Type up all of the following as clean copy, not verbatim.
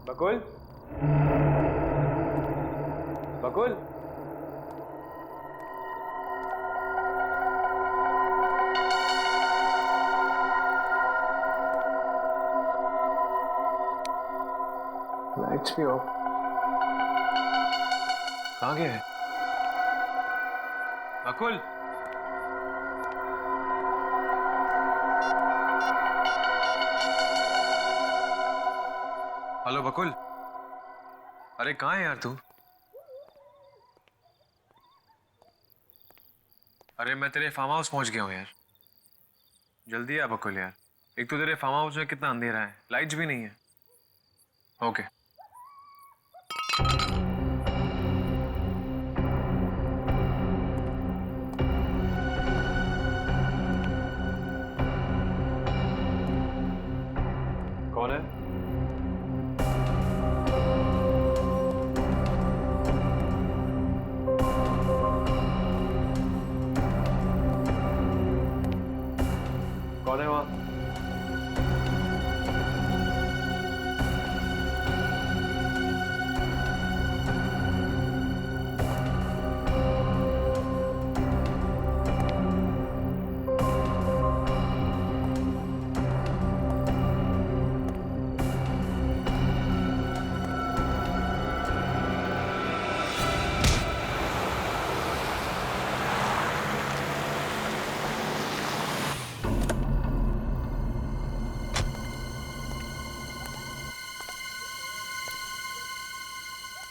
बकुल, बकुल, lights भी of. कहाँ गए? बकुल, हेलो बकुल, अरे कहाँ है यार तू? अरे मैं तेरे फार्म हाउस पहुंच गया हूँ यार। जल्दी आ बकुल यार। एक तो तेरे फार्म हाउस में कितना अंधेरा है, लाइट्स भी नहीं है। ओके। कौन है? कौन है वहां?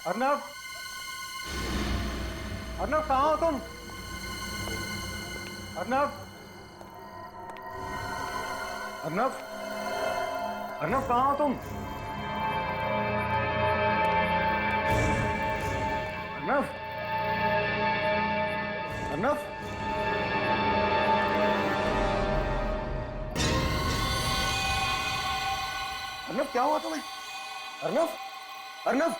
अर्नव, अर्नव कहाँ हो तुम? अर्नव, अर्नव, अर्नव कहाँ हो तुम? अर्नव, अर्नव, अर्नव क्या हुआ तुम्हें? अर्नव, अर्नव,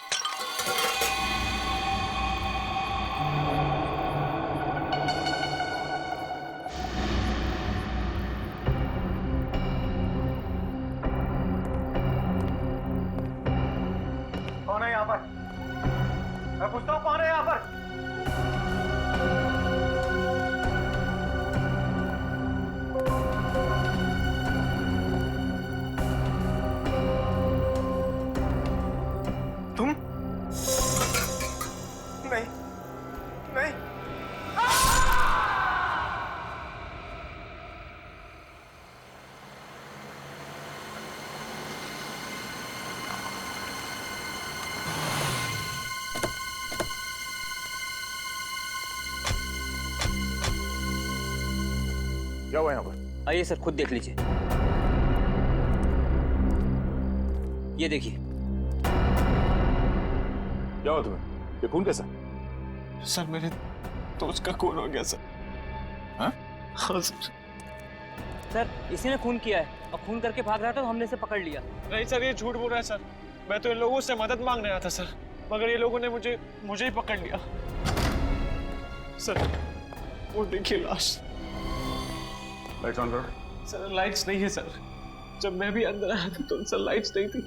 कौन है यहाँ पर? मैं पूछता हूँ कौन है यहाँ पर? तुम? नहीं, नहीं। क्या हुआ यहाँ पर? आइए सर, खुद देख लीजिए। ये देखिए। क्या हुआ तुम्हें? ये खून कैसा? सर मेरे दोस्त का खून हो गया सर। हाँ? हाँ सर। सर इसी ने खून किया है और खून करके भाग रहा था तो हमने इसे पकड़ लिया। नहीं सर, ये झूठ बोल रहा है सर। मैं तो इन लोगों से मदद मांगने आया था सर, मगर ये लोगों ने मुझे ही पकड़ लिया। सर वो देखिए लाश। लाइट्स ऑन करो। सर लाइट्स नहीं है सर। जब मैं भी अंदर आया था तो सर लाइट्स नहीं थी।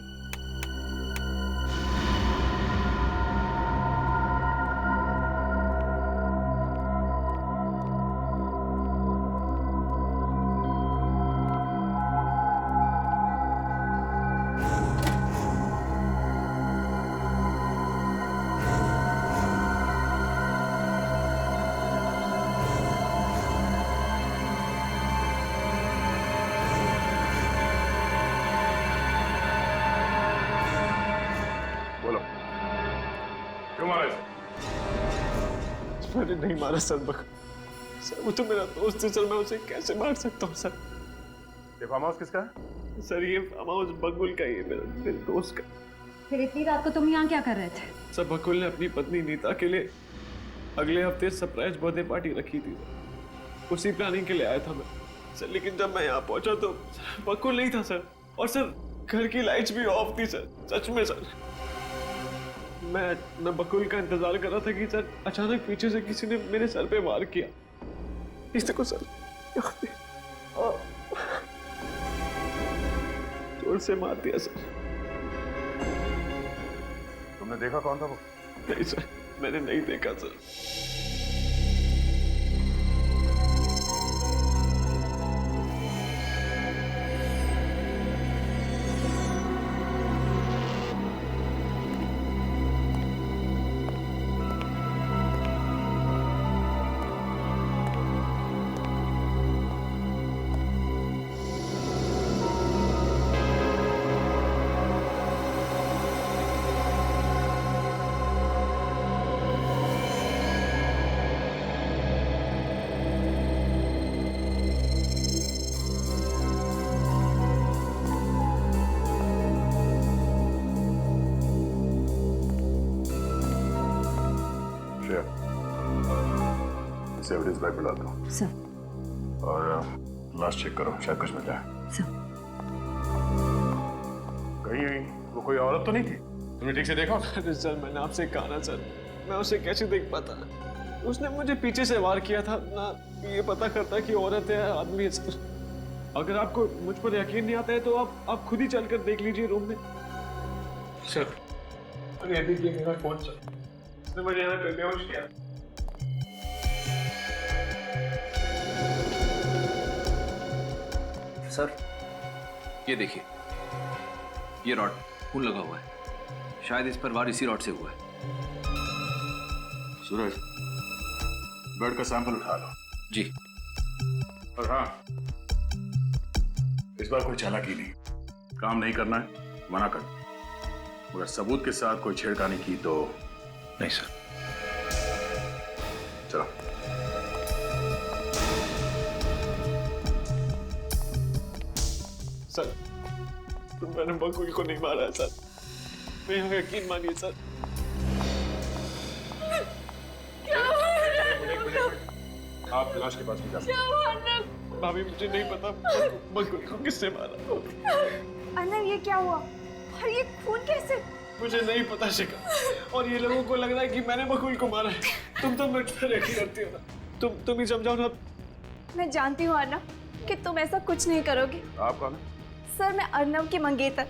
बोलो, क्यों मारा इसे? मैंने नहीं मारा सर। सर वो तो मेरा दोस्त है सर, मैं उसे कैसे मार सकता हूँ सर? ये फार्म हाउस किसका है? सर ये फार्म हाउस बकुल का ही है, मेरे दोस्त का। फिर इतनी रात को तुम यहाँ क्या कर रहे थे? सर बकुल ने अपनी पत्नी नीता के लिए अगले हफ्ते सरप्राइज बर्थडे पार्टी रखी थी, उसी प्लानिंग के लिए आया था मैं सर। लेकिन जब मैं यहाँ पहुंचा तो बकुल नहीं था सर, और सर घर की लाइट्स भी ऑफ थी सर। सच में सर, मैं बकुल का इंतजार कर रहा था कि सर अचानक पीछे से किसी ने मेरे सर पे वार किया। इस देखो सर, जोर से मार दिया सर। तुमने देखा कौन था वो? नहीं सर, मैंने नहीं देखा सर। श्रेया, इसे एविडेंस बैग में डाल दो सर। और लास्ट चेक करो, शायद कुछ मिल जाए। सर। कहीं वो कोई औरत तो नहीं थी? तुमने ठीक से देखा? अरे सर, मैंने आपसे कहा ना सर, मैं उसे कैसे देख पाता? उसने मुझे पीछे से वार किया था ना, ये पता करता कि औरत है आदमी है सर। अगर आपको मुझ पर यकीन नहीं आता है तो आप खुद ही चलकर देख लीजिए रूम में। सर, अरे अभी ये मेरा फोन सर, उसने मुझे यहाँ पे बेहोश किया। सर, ये देखिए, ये रॉड खून लगा हुआ है। शायद इस पर वार इसी रॉड से हुआ है। सूरज, ब्लड का सैंपल उठा लो। जी। और हाँ, इस बार कोई चालाकी नहीं, काम नहीं करना है, मना कर। मगर सबूत के साथ कोई छेड़खानी की तो नहीं सर। चलो। सर, मैंने बकुल को नहीं मारा है सर, मैं यहाँ यकीन मानिए सर। आप लाश के पास भी जा सकते हैं। भाभी, मुझे नहीं पता बकुल को किसने मारा। अर्नव, ये क्या हुआ और ये खून कैसे? मुझे नहीं पता शिखा, और ये लोगों को लग रहा है कि मैंने बकुल को मारा है। तुम तो मुझ पर यकीन करती हो ना, तुम ही समझाओ ना। मैं जानती हूँ अर्नव कि तुम ऐसा कुछ नहीं करोगे। आप कौन है? सर, मैं अर्नव की मंगेतर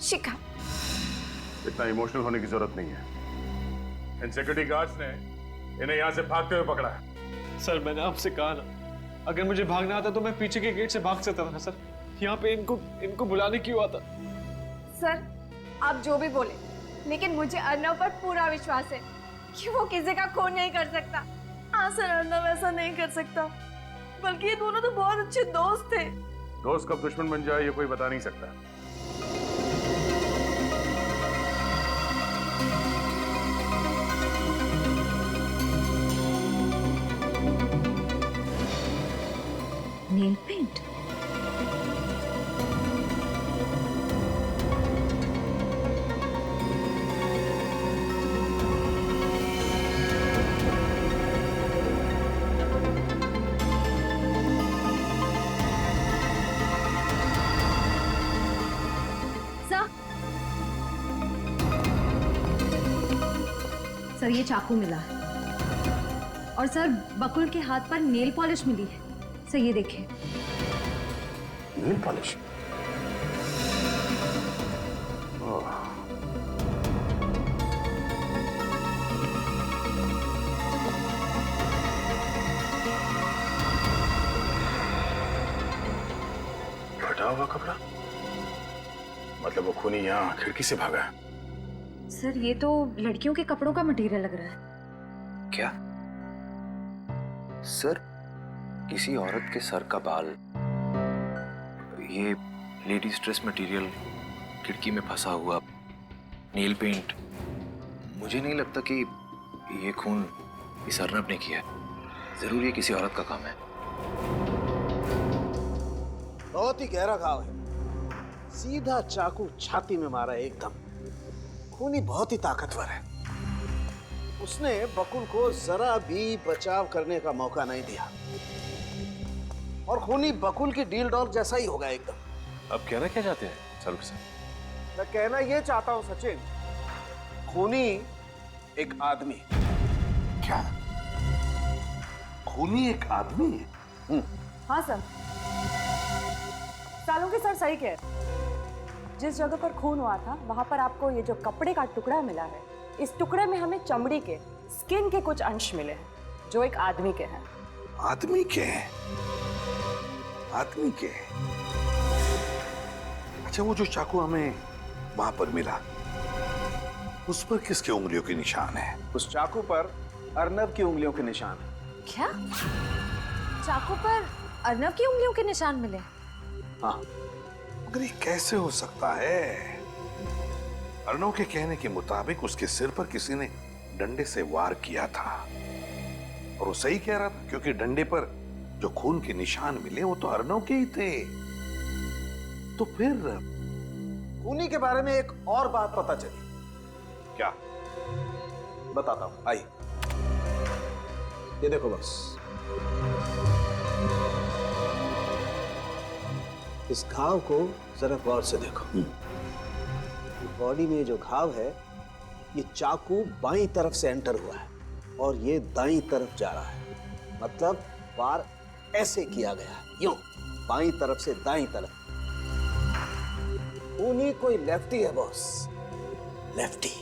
शिखा। इतना इमोशनल होने की जरूरत नहीं है। इन सिक्योरिटी गार्ड्स ने इन्हें यहाँ से भागते हुए पकड़ा है। सर, मैंने आपसे कहा ना, अगर मुझे भागना आता तो मैं पीछे के गेट से भाग सकता था ना सर। यहाँ पे इनको बुलाने क्यों आता? सर, आप जो भी बोले, लेकिन मुझे अर्नव पर पूरा विश्वास है कि वो किसी का खून नहीं कर सकता। हाँ सर, अर्नव ऐसा नहीं कर सकता, बल्कि ये दोनों तो बहुत अच्छे दोस्त थे। दोस्त कब दुश्मन बन जाए ये कोई बता नहीं सकता। Nail paint? सर, ये चाकू मिला है, और सर बकुल के हाथ पर नेल पॉलिश मिली है। सर, ये देखिए। Nail polish? फटा हुआ कपड़ा? मतलब वो खूनी यहाँ खिड़की से भागा है? सर, ये तो लड़कियों के कपड़ों का मटेरियल लग रहा है। क्या? सर, किसी औरत के सर का बाल, ये लेडीज ड्रेस मटेरियल, खिड़की में फंसा हुआ नेल पेंट, मुझे नहीं लगता कि ये खून इस अर्नब ने किया है। जरूर ये किसी औरत का काम है। बहुत ही गहरा घाव है, सीधा चाकू छाती में मारा है एकदम। खूनी बहुत ही ताकतवर है, उसने बकुल को जरा भी बचाव करने का मौका नहीं दिया, और खूनी बकुल की डील डॉग जैसा ही होगा एकदम। अब कहना क्या चाहते हैं सर साहब? मैं कहना ये चाहता हूं सचिन, खूनी एक आदमी। क्या? खूनी एक आदमी है? हाँ सर, सालों के सर सही कह रहे। जिस जगह पर खून हुआ था वहां पर आपको ये जो कपड़े का टुकड़ा मिला है, इस टुकड़े में हमें चमड़ी के, स्किन के कुछ अंश मिले हैं जो एक आदमी के हैं। आदमी के हैं? आदमी के? अच्छा, वो जो चाकू हमें वहां पर मिला, उस पर किसके उंगलियों के निशान है? उस चाकू पर अर्नब की उंगलियों के निशान है। क्या? चाकू पर अर्नब की उंगलियों के निशान मिले? हाँ। मगर ये कैसे हो सकता है? अर्नव के कहने के मुताबिक उसके सिर पर किसी ने डंडे से वार किया था, और वो सही कह रहा था, क्योंकि डंडे पर जो खून के निशान मिले वो तो अर्नव के ही थे। तो फिर खूनी के बारे में एक और बात पता चली। क्या? बताता हूं, आइए। ये देखो बस, इस घाव को जरा गौर से देखो। बॉडी में जो घाव है, ये चाकू बाईं तरफ से एंटर हुआ है और ये दाईं तरफ जा रहा है। मतलब वार ऐसे किया गया है, यूं बाईं तरफ से दाईं तरफ। खूनी कोई लेफ्टी है बॉस, लेफ्टी।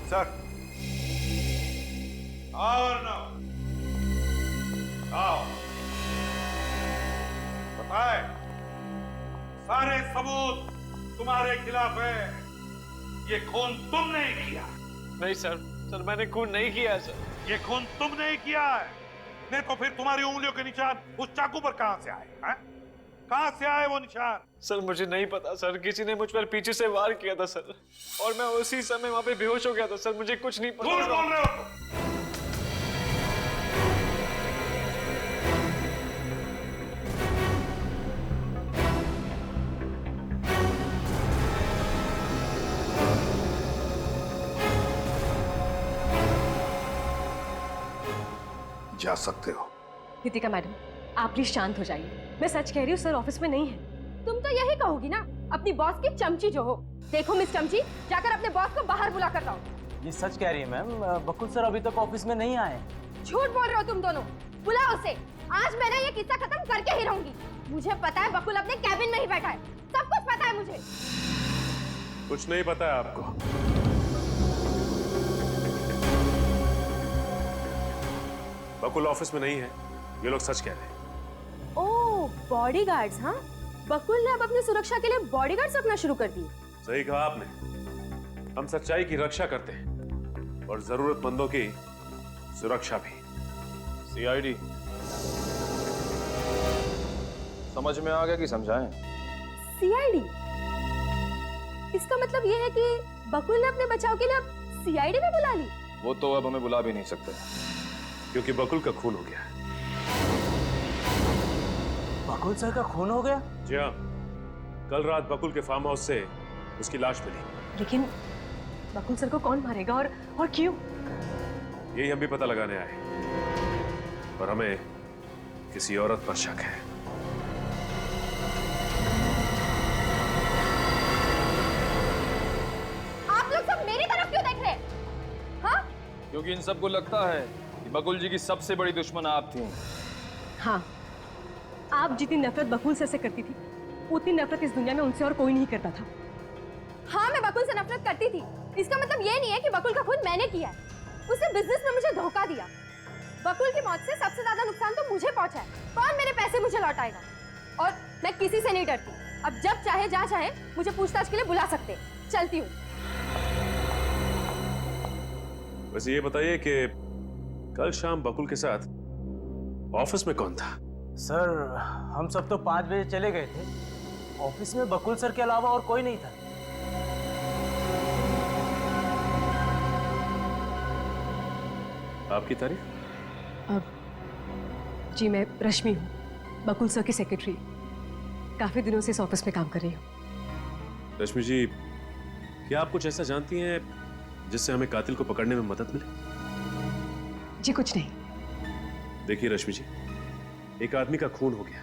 सर, आओ ना, आओ, बताए, सारे सबूत तुम्हारे खिलाफ है। ये खून तुमने ही किया। नहीं सर, सर मैंने खून नहीं किया है सर। ये खून तुमने ही किया है, नहीं तो फिर तुम्हारी उंगलियों के निशान उस चाकू पर कहां से आए हैं? कहां से आए वो निशान? सर मुझे नहीं पता सर, किसी ने मुझ पर पीछे से वार किया था सर, और मैं उसी समय वहां पे बेहोश हो गया था सर। मुझे कुछ नहीं पता। झूठ बोल रहे हो तुम। जा सकते हो। नितिका मैडम, आप प्लीज शांत हो जाइए। मैं सच कह रही हूँ, सर ऑफिस में नहीं है। तुम तो यही कहोगी ना, अपनी बॉस की चमची जो हो। देखो मिस चमची, जाकर अपने बॉस को बाहर बुला कर लाओ। ये सच कह रही है मैम, बकुल सर अभी तक ऑफिस में नहीं आए। झूठ बोल रहे हो तुम दोनों। बुलाओ उसे। आज मैंने ये किस्सा खत्म करके ही रहूंगी। मुझे पता है बकुल अपने कैबिन में ही बैठा है, सब कुछ पता है मुझे। कुछ नहीं पता है आपको। बकुल ऑफिस में नहीं है, ये लोग सच कह रहे हैं। ओह, बॉडीगार्ड्स, हाँ? बकुल ने अब अपनी सुरक्षा के लिए बॉडीगार्ड्स रखना शुरू कर दिए। सही कहा आपने। हम सच्चाई की रक्षा करते हैं और जरूरतमंदों की सुरक्षा भी। सीआईडी समझ में आ गया कि समझाएं? सीआईडी? इसका मतलब ये है कि बकुल ने अपने बचाव के लिए अब सीआईडी में बुला ली। वो तो अब हमें बुला भी नहीं सकते, क्योंकि बकुल का खून हो गया है। बकुल सर का खून हो गया? जी हाँ, कल रात बकुल के फार्म हाउस से उसकी लाश मिली। लेकिन बकुल सर को कौन मारेगा और क्यों? यही हम भी पता लगाने आए, और हमें किसी औरत पर शक है। आप लोग सब मेरी तरफ क्यों देख रहे हैं? हाँ? क्योंकि इन सबको लगता है कि बकुल जी की सबसे बड़ी दुश्मन आप थी। हाँ, आप जितनी नफरत बकुल सर से करती थी, उतनी नफरत इस दुनिया में उनसे और कोई नहीं करता था। हाँ, मैं बकुल से नफरत करती थी। इसका मतलब ये नहीं है कि बकुल का खून मैंने किया है। उसने बिजनेस में मुझे धोखा दिया। बकुल की मौत से सबसे ज्यादा नुकसान तो मुझे पहुंचा है। कौन मेरे पैसे मुझे लौटाएगा? और मैं किसी से नहीं डरती। अब जब चाहे जहाँ चाहे मुझे पूछताछ के लिए बुला सकते। चलती हूँ। वैसे ये बताइए कि कल शाम बकुल के साथ ऑफिस में कौन था? सर हम सब तो 5 बजे चले गए थे। ऑफिस में बकुल सर के अलावा और कोई नहीं था। आपकी तारीफ? जी, मैं रश्मि हूँ, बकुल सर की सेक्रेटरी। काफी दिनों से इस ऑफिस में काम कर रही हूँ। रश्मि जी, क्या आप कुछ ऐसा जानती हैं जिससे हमें कातिल को पकड़ने में मदद मिले? जी कुछ नहीं। देखिए रश्मि जी, एक आदमी का खून हो गया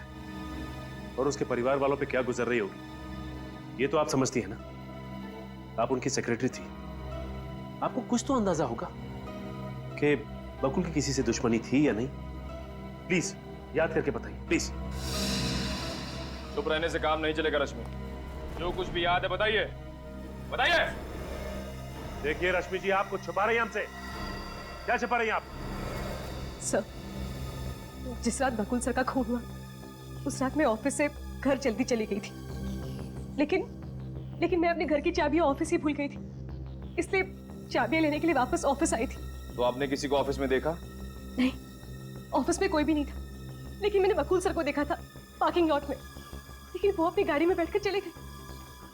और उसके परिवार वालों पे क्या गुजर रही होगी, ये तो आप समझती हैं ना। आप उनकी सेक्रेटरी थी, आपको कुछ तो अंदाजा होगा कि बकुल की किसी से दुश्मनी थी या नहीं। प्लीज याद करके बताइए प्लीज। चुप रहने से काम नहीं चलेगा रश्मि। जो कुछ भी याद है बताइए, बताइए। देखिए रश्मि जी, आपको छुपा रही हैं हमसे। क्या छुपा रही हैं आप? सर, जिस रात बकुल सर का खून हुआ, उस रात मैं ऑफिस से घर जल्दी चली गई थी, लेकिन मैं अपने घर की चाबियां ऑफिस ही भूल गई थी, इसलिए चाबियां लेने के लिए वापस ऑफिस आई थी। तो आपने किसी को ऑफिस में देखा? नहीं, ऑफिस में कोई भी नहीं था, लेकिन मैंने बकुल सर को देखा था पार्किंग लॉट में, लेकिन वो अपनी गाड़ी में बैठकर चले गए।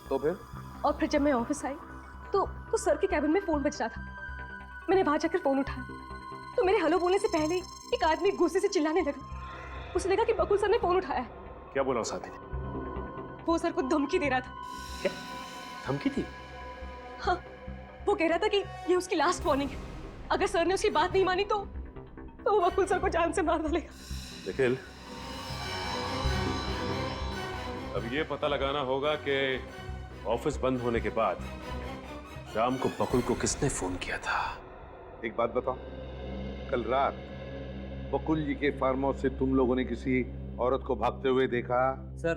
तो फिर? और फिर जब मैं ऑफिस आई तो सर के कैबिन में फोन बज रहा था। मैंने वहां जाकर फोन उठाया तो मेरे हेलो बोलने से पहले ही एक आदमी गुस्से से चिल्लाने लगा। उसने कहा कि बकुल सर ने फोन उठाया है। क्या बोला उस आदमी ने? वो सर को धमकी दे रहा था। क्या धमकी थी? हाँ, वो कह रहा था कि ये उसकी लास्ट वार्निंग है, अगर सर ने उसकी बात नहीं मानी तो वो बकुल सर को जान से मार डालेगा। निखिल, अब ये पता लगाना होगा कि ऑफिस बंद होने के बाद शाम को बकुल को किसने फोन किया था। एक बात बताओ, कल रात बकुल जी के फार्म हाउस से तुम लोगों ने किसी औरत को भागते हुए देखा? सर,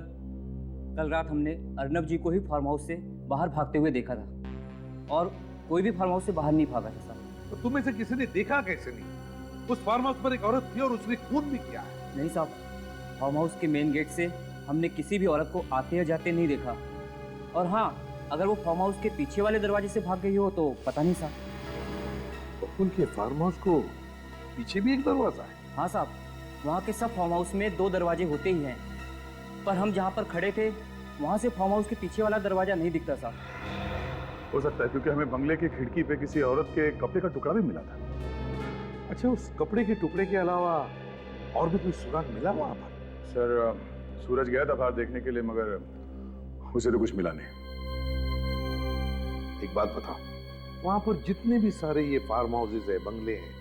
कल रात हमने अर्नब जी को ही फार्म हाउस से बाहर भागते हुए देखा था, और कोई भी फार्म हाउस से बाहर नहीं भागा था सर। तो तुम्हें से किसी ने देखा कैसे नहीं? उस फार्म हाउस पर एक औरत थी और उसने खून भी किया है। नहीं साहब, फार्म हाउस के मेन गेट से हमने किसी भी औरत को आते या जाते नहीं देखा। और हाँ, अगर वो फार्म हाउस के पीछे वाले दरवाजे से भाग गई हो तो पता नहीं साहब। बकुल के फार्म हाउस को पीछे भी एक दरवाजा है? हाँ साहब, वहाँ के सब फार्म हाउस में 2 दरवाजे होते ही हैं, पर हम जहाँ पर खड़े थे वहाँ से फार्म हाउस के पीछे वाला दरवाजा नहीं दिखता साहब। हो सकता है क्योंकि हमें बंगले की खिड़की पे किसी औरत के कपड़े का टुकड़ा भी मिला था। अच्छा, उस कपड़े के टुकड़े के अलावा और भी कोई सुराग मिला वहां पर? सर, सूरज गया था बाहर देखने के लिए, मगर उसे तो कुछ मिला नहीं। एक बात बताओ, वहां पर जितने भी सारे ये फार्म हाउसेज है, बंगले हैं,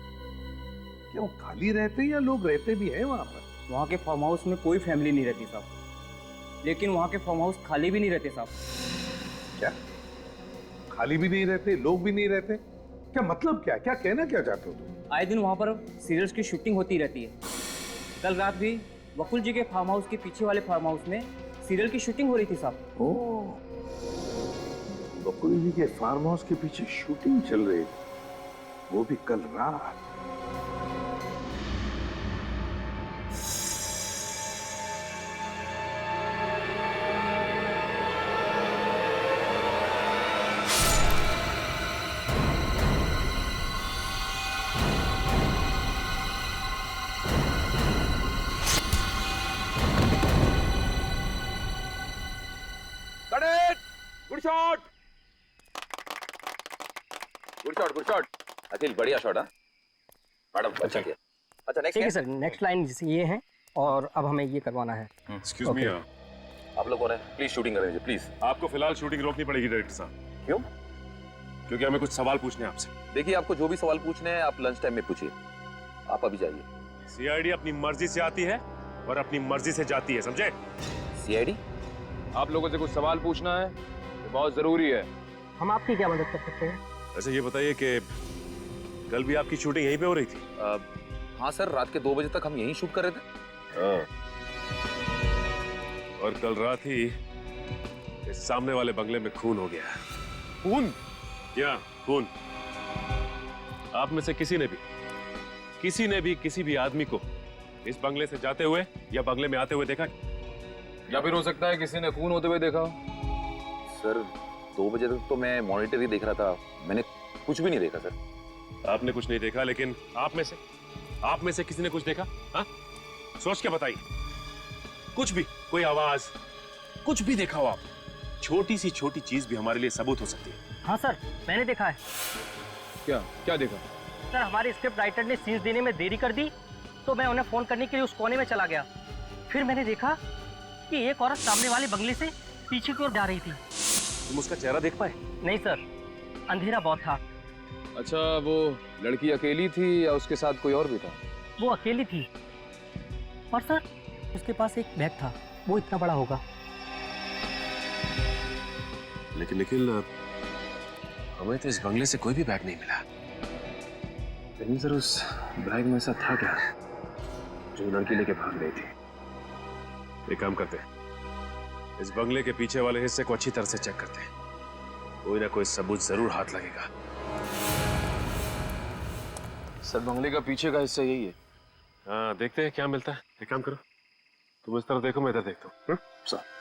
क्या वो खाली रहते हैं या लोग रहते भी हैं वहां पर? वहाँ के फार्म हाउस में कोई फैमिली नहीं रहती साहब, लेकिन वहाँ के फार्म हाउस खाली भी नहीं रहते साहब। क्या खाली भी नहीं रहते, लोग भी नहीं रहते? क्या मतलब क्या कहना क्या चाहते हो तुम? आए दिन वहाँ पर सीरियल्स की शूटिंग होती रहती है। कल रात भी बकुल जी के फार्म हाउस के पीछे वाले फार्म हाउस में सीरियल की शूटिंग हो रही थी साहब। ओह, बकुल जी के फार्म हाउस के पीछे शूटिंग चल रही थी, वो भी कल रात। गुड शॉट अखिल, बढ़िया शॉट। मैडम अच्छा किया। अच्छा नेक्स्ट। ठीक है सर, नेक्स्ट लाइन ये है और अब हमें ये करवाना है। एक्सक्यूज मी, आप लोगों ने प्लीज शूटिंग करेंगे प्लीज। आपको फिलहाल शूटिंग रोकनी पड़ेगी डायरेक्टर साहब। क्यों? क्योंकि हमें कुछ सवाल पूछने हैं आपसे। देखिए, आपको जो भी सवाल पूछने हैं आप लंच टाइम में पूछिए। आप अभी जाइए। सीआईडी अपनी मर्जी से आती है और अपनी मर्जी से जाती है, समझे? सीआईडी? आप लोगों से कुछ सवाल पूछना है, ये बहुत जरूरी है। हम आपकी क्या मदद कर सकते हैं? वैसे ये बताइए कि कल भी आपकी शूटिंग यहीं पे हो रही थी? हाँ सर, रात के 2 बजे तक हम यहीं शूट कर रहे थे। और कल रात ही इस सामने वाले बंगले में खून हो गया। खून? क्या खून? आप में से किसी ने भी किसी भी आदमी को इस बंगले से जाते हुए या बंगले में आते हुए देखा? या फिर हो सकता है किसी ने खून होते हुए देखा। सर 2 बजे तक तो मैं मॉनिटर ही देख रहा था, मैंने कुछ भी नहीं देखा सर। आपने कुछ नहीं देखा, लेकिन आप में से किसी ने कुछ देखा? हाँ, सोच के बताइए। कुछ भी, कोई आवाज, कुछ भी देखा हो आप? छोटी सी छोटी चीज भी हमारे लिए सबूत हो सकती है। हाँ सर, मैंने देखा है। क्या देखा? सर, हमारे स्क्रिप्ट राइटर ने सीन्स देने में देरी कर दी, तो मैं उन्हें फोन करने के लिए उस कोने में चला गया। फिर मैंने देखा कि एक औरत सामने वाले बंगले से पीछे की ओर जा रही थी। तुम उसका चेहरा देख पाए? नहीं सर, अंधेरा बहुत था। अच्छा, वो लड़की अकेली थी या उसके साथ कोई और भी था? वो अकेली थी, और सर उसके पास एक बैग था, वो इतना बड़ा होगा। लेकिन निखिल, हमें तो इस बंगले से कोई भी बैग नहीं मिला। लेकिन सर उस बैग में ऐसा था क्या? जो लड़की लेके भाग रही थी। एक काम करते हैं, इस बंगले के पीछे वाले हिस्से को अच्छी तरह से चेक करते हैं, कोई ना कोई सबूत जरूर हाथ लगेगा। सर बंगले का पीछे का हिस्सा यही है। हाँ देखते हैं क्या मिलता है। एक काम करो, तुम इस तरफ देखो, मैं इधर देखता हूँ। सर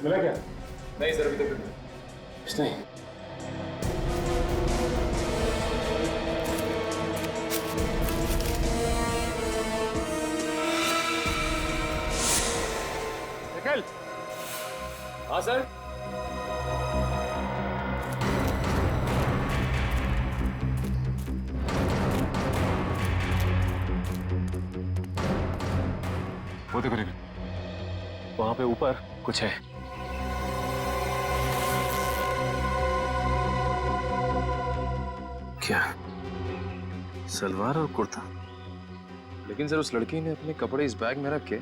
मिला क्या? नहीं सर, अभी तक कुछ नहीं। निकल। हाँ सर। वो देखो निकल, वहां पे ऊपर कुछ है। क्या? सलवार और कुर्ता? लेकिन सर उस लड़की ने अपने कपड़े इस बैग में रख के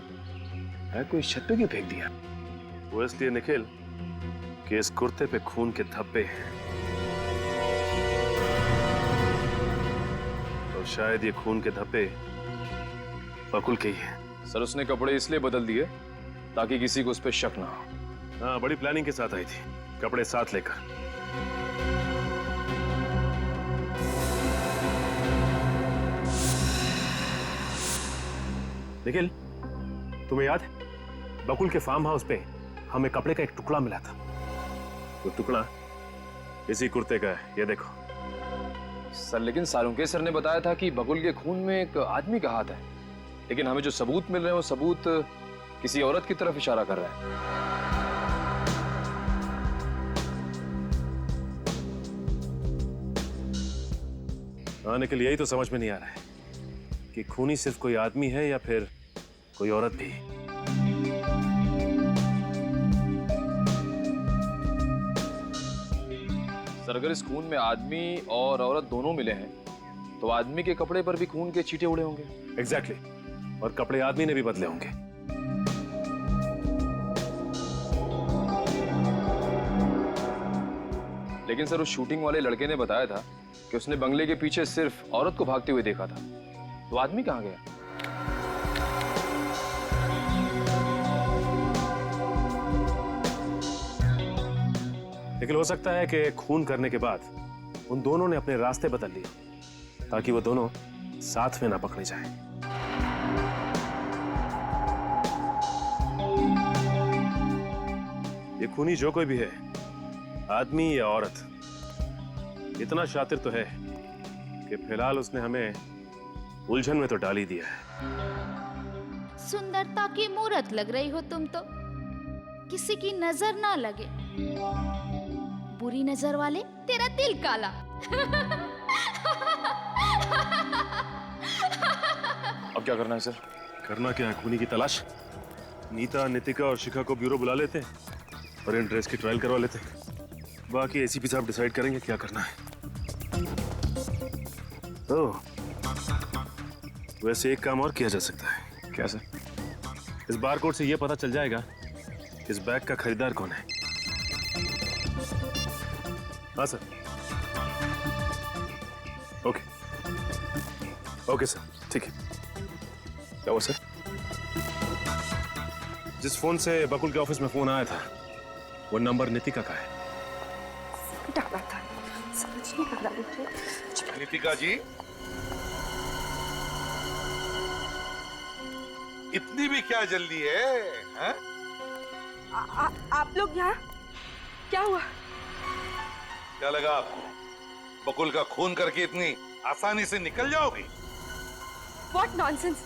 कोई छत पे क्यों फेंक दिया? वो इसलिए निखिल कि इस कुर्ते पे खून के धब्बे हैं, और शायद ये खून के धब्बे बकुल के ही हैं। सर उसने कपड़े इसलिए बदल दिए ताकि किसी को उस पर शक ना हो। हाँ, बड़ी प्लानिंग के साथ आई थी, कपड़े साथ लेकर। निखिल, तुम्हें याद है बकुल के फार्म हाउस पे हमें कपड़े का एक टुकड़ा मिला था? वो टुकड़ा इसी कुर्ते का है, ये देखो। सर लेकिन सालुंके सर ने बताया था कि बकुल के खून में एक आदमी का हाथ है, लेकिन हमें जो सबूत मिल रहे हैं वो सबूत किसी औरत की तरफ इशारा कर रहा है। हाँ निखिल, यही तो समझ में नहीं आ रहा है कि खूनी सिर्फ कोई आदमी है या फिर कोई औरत भी। सर अगर इस खून में आदमी और औरत दोनों मिले हैं तो आदमी के कपड़े पर भी खून के छींटे उड़े होंगे। एग्जैक्टली, और कपड़े आदमी ने भी बदले होंगे। लेकिन सर उस शूटिंग वाले लड़के ने बताया था कि उसने बंगले के पीछे सिर्फ औरत को भागते हुए देखा था, तो आदमी कहाँ गया? लेकिन हो सकता है कि खून करने के बाद उन दोनों ने अपने रास्ते बदल लिए ताकि वो दोनों साथ में ना पकड़े जाएं। ये खूनी जो कोई भी है, आदमी या औरत, इतना शातिर तो है कि फिलहाल उसने हमें उलझन में तो डाल ही दिया है। सुंदरता की मूरत लग रही हो तुम तो, किसी की नजर ना लगे। बुरी नजर वाले तेरा दिल काला। अब क्या करना है सर? करना क्या है, खूनी की तलाश। नीता, नितिका और शिखा को ब्यूरो बुला लेते हैं और इन ड्रेस की ट्रायल करवा लेते हैं। बाकी एसीपी साहब डिसाइड करेंगे क्या करना है। ओह, वैसे एक काम और किया जा सकता है। क्या सर? इस बारकोड से यह पता चल जाएगा कि इस बैग का खरीदार कौन है। हाँ सर। ओके ओके सर, ठीक है। क्या हुआ सर? जिस फोन से बकुल के ऑफिस में फोन आया था वो नंबर नितिका का है। डाला था, समझ नहीं आ रहा मुझे। नितिका जी, इतनी भी क्या जल्दी है, हैं? आप लोग यहाँ? क्या हुआ? क्या लगा आपको बकुल का खून करके इतनी आसानी से निकल जाओगी? What nonsense!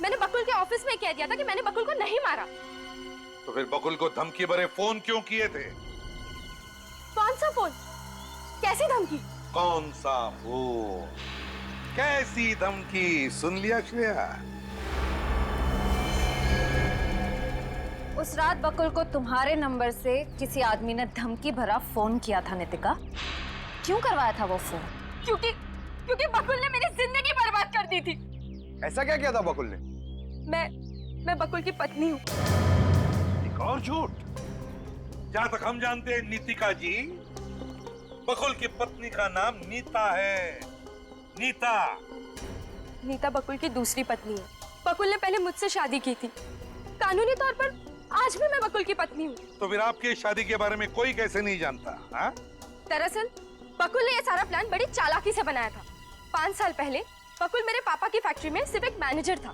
मैंने बकुल के ऑफिस में कह दिया था कि मैंने बकुल को नहीं मारा। तो फिर बकुल को धमकी भरे फोन क्यों किए थे? कौन सा फोन? कैसी धमकी? कौन सा फोन? कैसी धमकी? सुन लिया श्रेया? उस रात बकुल को तुम्हारे नंबर से किसी आदमी ने धमकी भरा फोन किया था नितिका। क्यों करवाया था वो फोन? क्योंकि बकुल ने मेरी जिंदगी बर्बाद कर दी। पत्नी थी। ऐसा क्या किया था बकुल ने? मैं बकुल की पत्नी हूँ। एक और झूठ। जहां तक हम जानते हैं नीतिका जी, बकुल की पत्नी का नाम नीता है। नीता। नीता बकुल की दूसरी पत्नी है। बकुल ने पहले मुझसे शादी की थी। कानूनी तौर पर आज भी मैं बकुल की पत्नी हूँ। तो फिर आपकी शादी के बारे में कोई कैसे नहीं जानता? हाँ? दरअसल बकुल ने यह सारा प्लान बड़ी चालाकी से बनाया था। 5 साल पहले बकुल मेरे पापा की फैक्ट्री में सिर्फ एक मैनेजर था।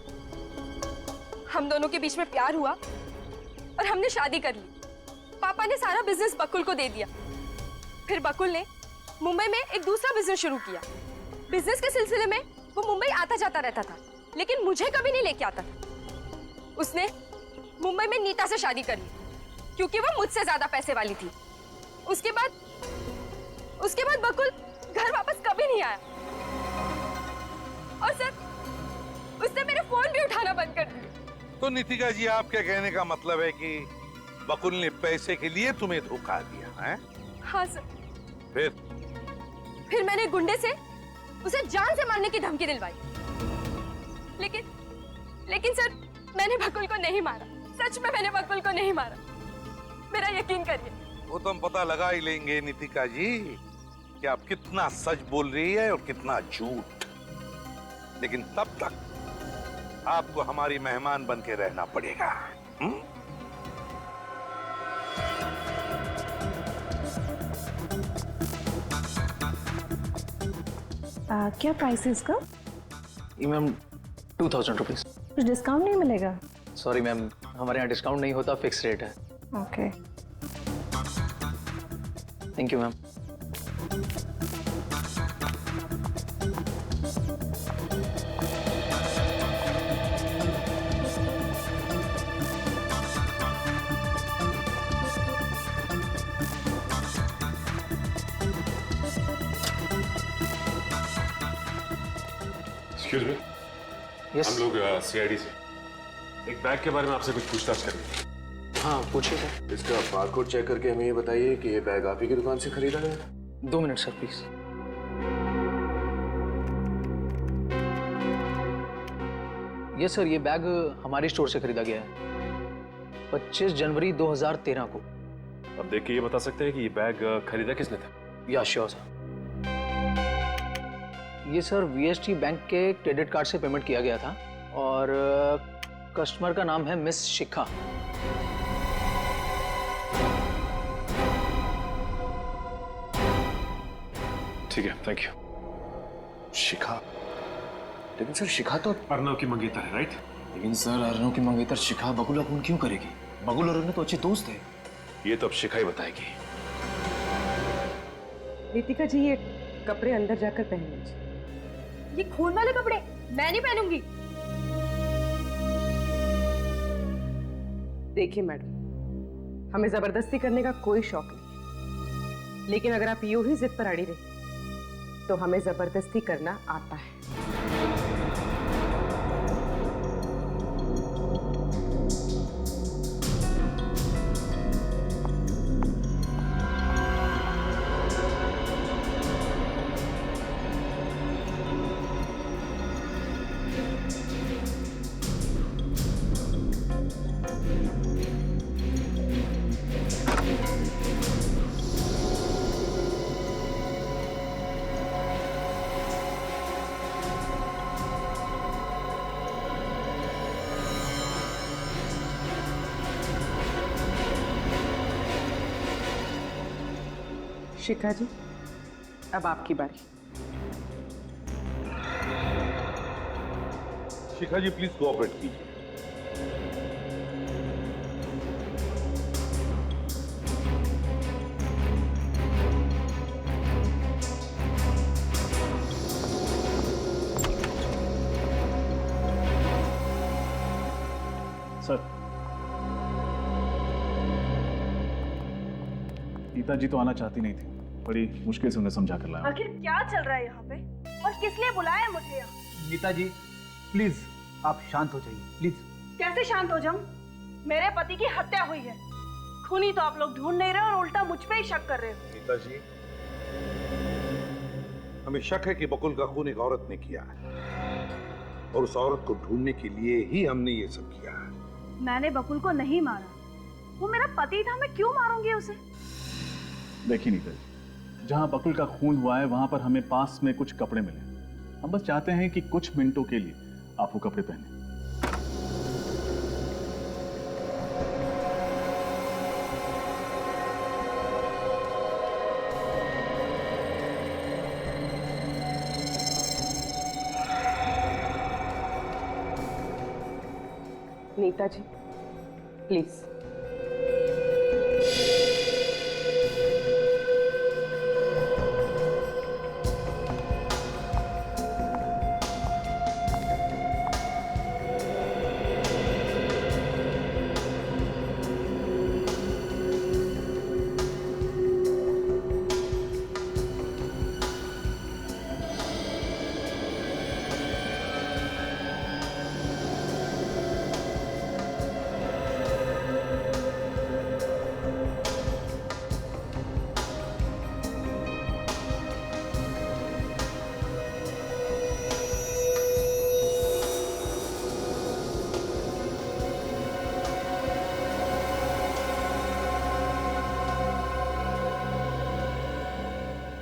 हम दोनों के बीच में प्यार हुआ और हमने शादी कर ली। पापा ने सारा बिजनेस बकुल को दे दिया। फिर बकुल ने मुंबई में एक दूसरा बिजनेस शुरू किया। बिजनेस के सिलसिले में वो मुंबई आता जाता रहता था, लेकिन मुझे कभी नहीं लेके आता था। उसने मुंबई में नीता से शादी कर ली क्योंकि वो मुझसे ज्यादा पैसे वाली थी। उसके बाद बकुल घर वापस कभी नहीं आया। और सर, उसने मेरे फोन भी उठाना बंद कर दिए। तो नीतिका जी, आपके कहने का मतलब है कि बकुल ने पैसे के लिए तुम्हें धोखा दिया है? हाँ सर। फिर मैंने गुंडे से उसे जान से मारने की धमकी दिलवाई। लेकिन सर, मैंने बकुल को नहीं मारा। सच में मैंने बकुल को नहीं मारा। मेरा यकीन करिए। वो तो हम पता लगा ही लेंगे नीतिका जी कि आप कितना सच बोल रही है और कितना झूठ। लेकिन तब तक आपको हमारी मेहमान बन के रहना पड़ेगा। क्या प्राइस है इसका? ये मैम 2000 रुपीज। कुछ डिस्काउंट नहीं मिलेगा? सॉरी मैम, हमारे यहाँ डिस्काउंट नहीं होता, फिक्स रेट है। Okay. Thank you ma'am. Excuse me, हम लोग सीआईडी से एक बैग के बारे में आपसे कुछ पूछताछ करेंगे। हाँ पूछिए सर। इसका बारकोड चेक करके हमें ये बताइए कि ये बैग आप ही की दुकान से खरीदा गया था? 2 मिनट सर प्लीज। ये सर, ये बैग हमारे स्टोर से खरीदा गया है 25 जनवरी 2013 को। अब देख के ये बता सकते हैं कि ये बैग खरीदा किसने था? या श्योर सर। ये सर वीएसटी बैंक के क्रेडिट कार्ड से पेमेंट किया गया था और कस्टमर का नाम है मिस शिखा। ठीक है, थैंक यू। शिखा? लेकिन सर, शिखा तो अर्नव की मंगेतर है, राइट? लेकिन सर, अर्नव की मंगेतर शिखा बकुल अपून क्यों करेगी? बकुल और अर्नव तो अच्छे दोस्त हैं। ये तो अब शिखा ही बताएगी। नीतिका जी, ये कपड़े अंदर जाकर पहन लीजिए। ये खून वाले कपड़े मैं नहीं पहनूंगी। देखिए मैडम, हमें जबरदस्ती करने का कोई शौक नहीं, लेकिन अगर आप यूं ही जिद पर अड़ी रहे तो हमें जबरदस्ती करना आता है। शिखा जी, अब आपकी बारी। शिखा जी, प्लीज कोऑपरेट कीजिए। सर, नीता जी तो आना चाहती नहीं थी, बड़ी मुश्किल से उन्हें समझा कर लाया। आखिर क्या चल रहा है यहाँ पे और किस लिए बुलाया है मुझे यहाँ? नीता जी प्लीज आप शांत हो जाइए, प्लीज। कैसे शांत हो जाऊं? मेरे पति की हत्या हुई है। खूनी तो आप लोग ढूंढ नहीं रहे और उल्टा मुझ पे ही शक कर रहे हो। नीता जी, हमें शक है कि बकुल का खून एक औरत ने किया है। और उस औरत को ढूंढने के लिए ही हमने ये सब किया है। मैंने बकुल को नहीं मारा, वो मेरा पति था, मैं क्यों मारूंगी उसे? देखिए नीता जी, जहाँ बकुल का खून हुआ है वहां पर हमें पास में कुछ कपड़े मिले। हम बस चाहते हैं कि कुछ मिनटों के लिए आप वो कपड़े पहने। नीता जी प्लीज।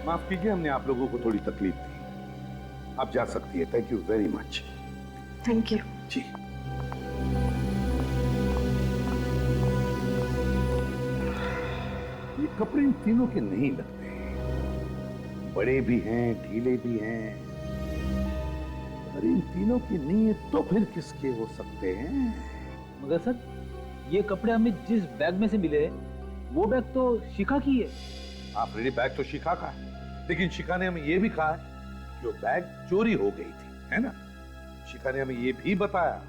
माफ कीजिए, हमने आप लोगों को थोड़ी तकलीफ दी। आप जा सकती है। Thank you very much. Thank you. जी। ये कपड़े इन तीनों के नहीं लगते, बड़े भी हैं, ढीले भी हैं। अरे इन तीनों की नहीं है तो फिर किसके हो सकते हैं? मगर सर, ये कपड़े हमें जिस बैग में से मिले वो बैग तो शिखा की है। आप रेडी, बैग तो शिखा का है, लेकिन शिखा ने हमें यह भी कहा है कि वो बैग चोरी हो गई थी, है ना? शिखा ने हमें यह भी बताया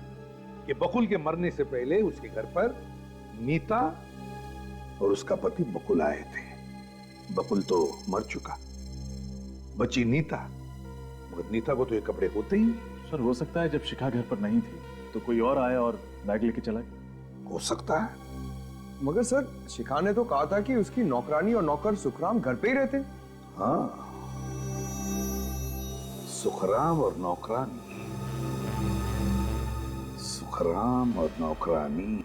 कि बकुल के मरने से पहले उसके घर पर नीता और उसका पति बकुल आए थे। बकुल तो मर चुका, बची नीता, मगर नीता को तो ये कपड़े होते ही। सर हो सकता है जब शिखा घर पर नहीं थी तो कोई और आया और बैग लेके चला गया। हो सकता है। मगर सर, शिखा ने तो कहा था कि उसकी नौकरानी और नौकर सुखराम घर पे ही रहते। हाँ, सुखराम और नौकरानी, सुखराम और नौकरानी।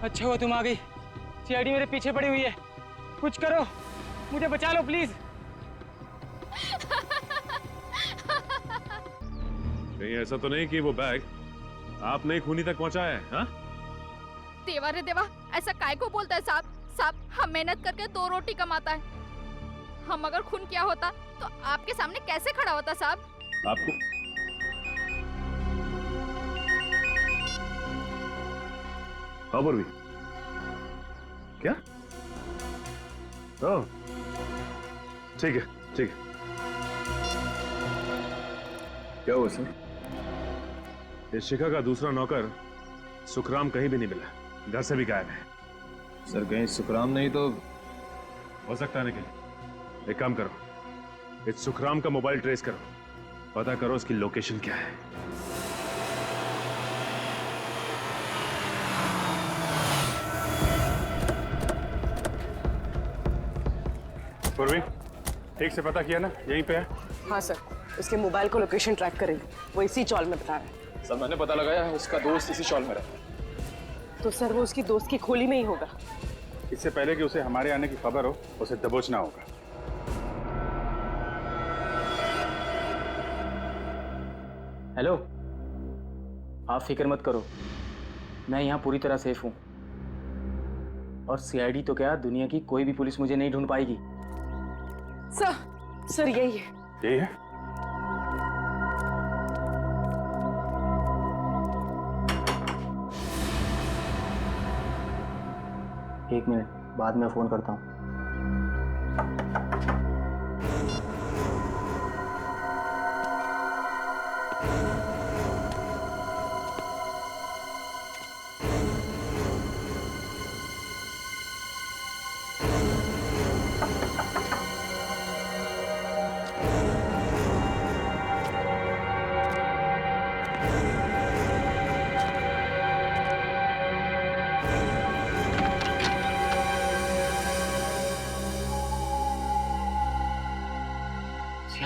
अच्छा हुआ तुम आ गई। सीआईडी मेरे पीछे पड़ी हुई है, कुछ करो, मुझे बचा लो प्लीज। कहीं ऐसा तो नहीं कि वो बैग आपने ही खूनी तक पहुंचाया है? हाँ? देवा रे देवा, ऐसा काय को बोलता है साहब? साहब, हम मेहनत करके 2 रोटी कमाता है। हम अगर खून किया होता तो आपके सामने कैसे खड़ा होता साहब? आपको खबर भी क्या? ओह, ठीक है, ठीक है। क्या हुआ सर? इस शिखा का दूसरा नौकर सुखराम कहीं भी नहीं मिला, घर से भी गायब है। सर कहीं सुखराम नहीं तो? हो सकता है निखिल, एक काम करो, इस सुखराम का मोबाइल ट्रेस करो, पता करो उसकी लोकेशन क्या है। पूर्वी, ठीक से पता किया ना? यहीं पे है? हाँ सर, उसके मोबाइल को लोकेशन ट्रैक करेंगे, वो इसी चौल में बता रहा है। सर मैंने पता लगाया है, उसका दोस्त इसी चौल में रहता है। तो सर वो उसकी दोस्त की खोली में ही होगा। इससे पहले कि उसे हमारे आने की खबर हो, उसे दबोचना होगा। हेलो, आप फिक्र मत करो, मैं यहाँ पूरी तरह सेफ हूँ। और सीआईडी तो क्या, दुनिया की कोई भी पुलिस मुझे नहीं ढूंढ पाएगी। सर यही है। यही है? एक मिनट, बाद में फोन करता हूँ।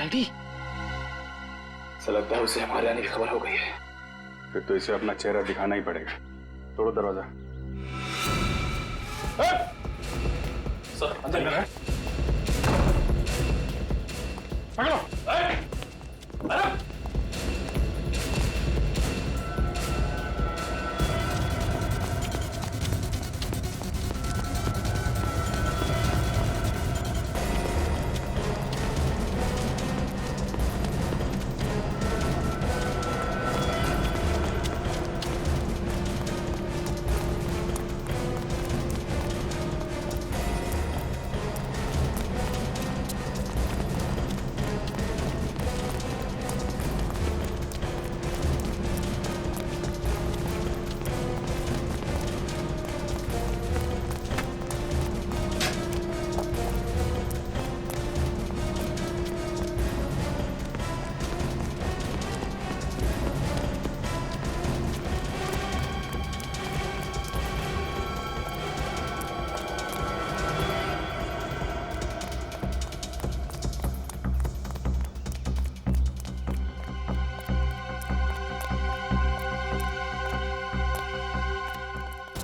सीआईडी? ऐसा लगता है उसे हमारे आने की खबर हो गई है। फिर तो इसे अपना चेहरा दिखाना ही पड़ेगा। तोड़ो दरवाजा। सर अंदर है। पकड़ो।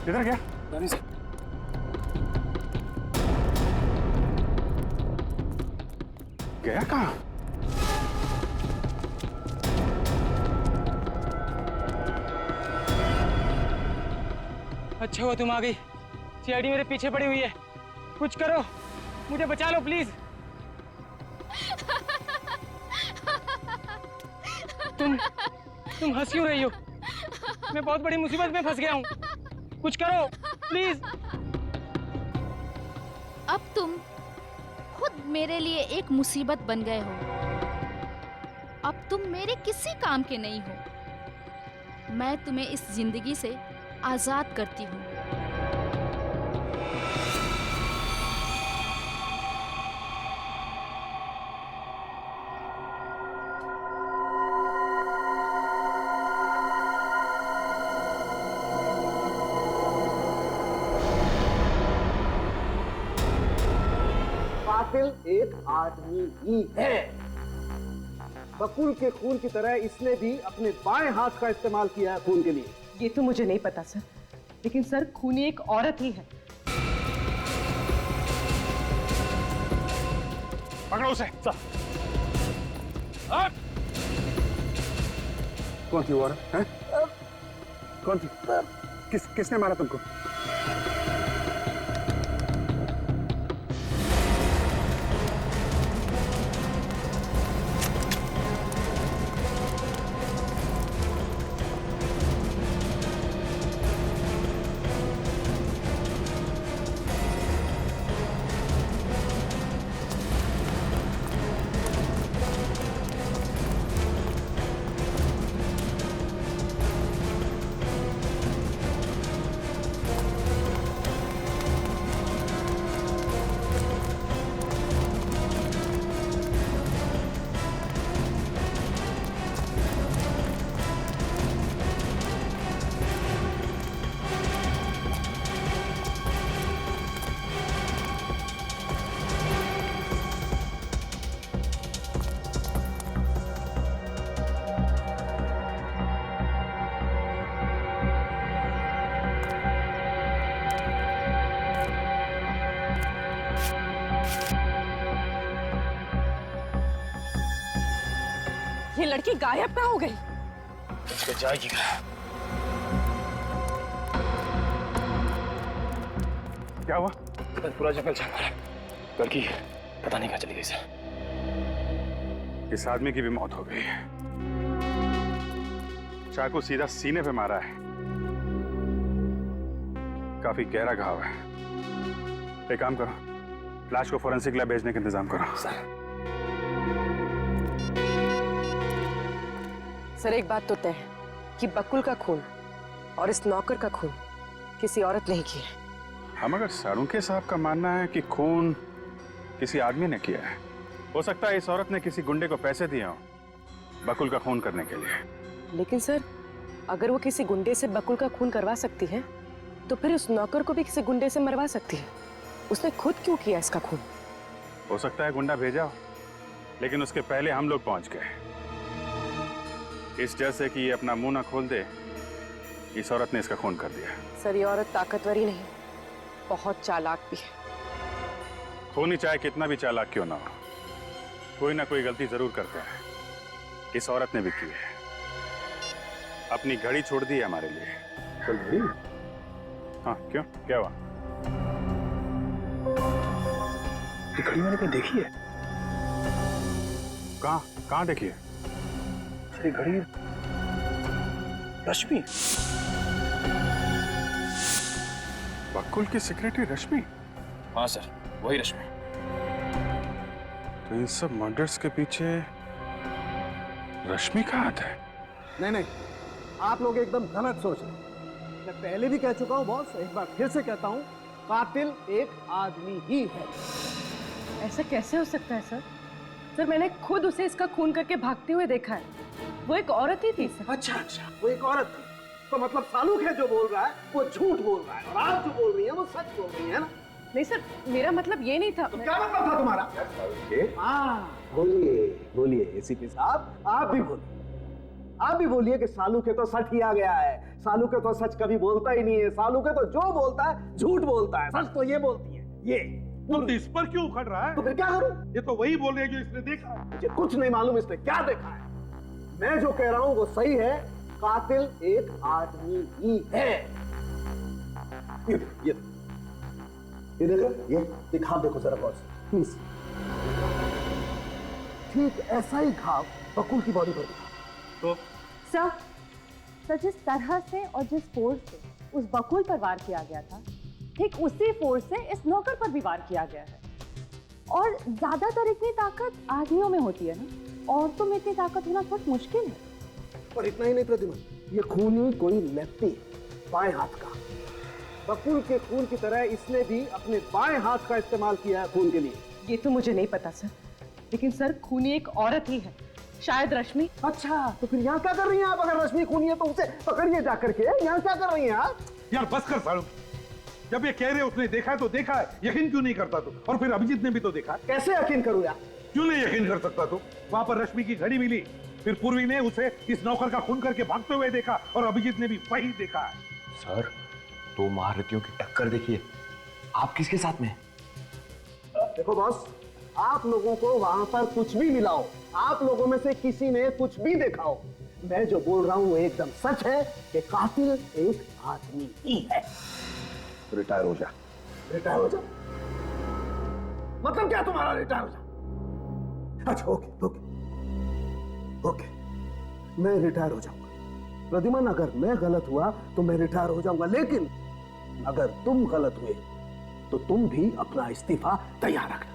किधर गया? रानी से गया कहाँ? अच्छा हुआ तुम आ गई। सीआईडी मेरे पीछे पड़ी हुई है। कुछ करो, मुझे बचा लो प्लीज। तुम हंस क्यों रही हो? मैं बहुत बड़ी मुसीबत में फंस गया हूँ। कुछ करो प्लीज। अब तुम खुद मेरे लिए एक मुसीबत बन गए हो। अब तुम मेरे किसी काम के नहीं हो। मैं तुम्हें इस जिंदगी से आजाद करती हूँ। कातिल एक आदमी ही है। बकुल के खून की तरह इसने भी अपने बाएं हाथ का इस्तेमाल किया है खून के लिए। ये तो मुझे नहीं पता सर, लेकिन सर खूनी एक औरत ही है। पकड़ो उसे। कौन थी वो औरत? हैं? कौन थी? किसने मारा तुमको? ये लड़की गायब कहाँ हो गई? इसको जाएगी क्या हुआ? पूरा जंगल छान मारा। लड़की पता नहीं कहाँ चली गई सर। इस आदमी की भी मौत हो गई। चाकू सीधा सीने पे मारा है। काफी गहरा घाव है। एक काम करो, लाश को फोरेंसिक लैब भेजने का इंतजाम करो। सर एक बात तो तय है कि बकुल का खून और इस नौकर का खून किसी औरत ने ही किया है। हम अगर सारुंके साहब का मानना है कि खून किसी आदमी ने किया है, हो सकता है इस औरत ने किसी गुंडे को पैसे दिए हों बकुल का खून करने के लिए। लेकिन सर अगर वो किसी गुंडे से बकुल का खून करवा सकती है तो फिर उस नौकर को भी किसी गुंडे से मरवा सकती है। उसने खुद क्यों किया इसका खून? हो सकता है गुंडा भेजा हो लेकिन उसके पहले हम लोग पहुंच गए। इस डर से कि ये अपना मुंह ना खोल दे, इस औरत ने इसका खून कर दिया। सर ये औरत ताकतवर ही नहीं, बहुत चालाक भी है। खूनी चाहे कितना भी चालाक क्यों ना हो, कोई ना कोई गलती जरूर करता है। इस औरत ने भी की है, अपनी घड़ी छोड़ दी है हमारे लिए। घड़ी? हाँ, क्यों, क्या हुआ? ये घड़ी मैंने कहीं देखी है। कहाँ देखी है? ये घड़ी रश्मि, बकुल की सेक्रेटरी रश्मि। हाँ सर, वही रश्मि। तो इन सब मर्डर्स के पीछे रश्मि का हाथ है? नहीं, आप लोग एकदम गलत सोच रहे हैं। मैं पहले भी कह चुका हूं बॉस, एक बार फिर से कहता हूं, कातिल एक आदमी ही है। ऐसा कैसे हो सकता है सर? सर मैंने खुद उसे इसका खून करके भागते हुए देखा है। वो एक औरत ही थी सर। अच्छा, वो एक औरत थी, तो मतलब सालूक है जो बोल रहा है वो झूठ बोल रहा है, और आप जो बोल रही हैं वो सच बोल रही है ना? नहीं सर, मेरा मतलब ये नहीं था। तो क्या मतलब था तुम्हारा? बोलिए एसीपी साहब, आप भी बोलिए कि सालू के तो सच ही आ गया है। सालू के तो सच कभी बोलता ही नहीं है। सालू के तो जो बोलता है झूठ बोलता है, सच तो ये बोलती है। ये तो इस पर क्यों उखड़ रहा है? तो फिर क्या करूं? ये तो वही बोल रहे हैं जो इसने देखा। मुझे कुछ नहीं मालूम इसने क्या देखा है। मैं जो कह रहा हूं वो सही है, कातिल एक आदमी ही है। ये देखो, ये घाव देखो जरा बॉस प्लीज। ठीक ऐसा ही घाव बकुल की बॉडी पर दिखा। तो सर जिस तरह से और जिस फोर्स से उस बकुल पर वार किया गया था, ठीक उसी फोर्स से इस नौकर पर भी वार किया गया है। और ज्यादातर इतनी ताकत आदमियों में होती है ना, औरतों में इतनी ताकत होना बहुत मुश्किल है। और इतना ही नहीं प्रतिमा, ये खूनी कोई लेफ्टी बाएं हाथ का। बकुल के खून की तरह इसने भी अपने बाएं हाथ का इस्तेमाल किया है खून के लिए। ये तो मुझे नहीं पता सर, लेकिन सर खूनी एक औरत ही है, शायद रश्मि। अच्छा, तो फिर यहाँ क्या कर रही हैं आप? अगर रश्मि खूनी है तो उसे पकड़िए जाकर के। यहाँ क्या कर रही हैं आप? यार बस कर सालू, जब ये कह रहे उसने देखा है तो देखा है, यकीन क्यों नहीं करता तू? और फिर अभिजीत ने भी तो देखा। कैसे यकीन करूं यार? क्यों नहीं यकीन कर सकता तू? वहां पर रश्मि की घड़ी मिली, फिर पूर्वी ने उसे इस नौकर का खून करके भागते हुए देखा, और अभिजीत ने भी वही देखा है। सर, दो महारथियों की टक्कर देखिए, आप किसके साथ में? देखो बॉस, आप लोगों को वहां पर कुछ भी मिला हो, आप लोगों में से किसी ने कुछ भी देखा हो, मैं जो बोल रहा हूं वो एकदम सच है कि कातिल एक आदमी ही है। रिटायर हो जा। रिटायर हो जा? मतलब क्या तुम्हारा रिटायर हो जा? अच्छा ओके, मैं रिटायर हो जाऊंगा। प्रद्युमन, अगर मैं गलत हुआ तो मैं रिटायर हो जाऊंगा, लेकिन अगर तुम गलत हुए तो तुम भी अपना इस्तीफा तैयार रखना।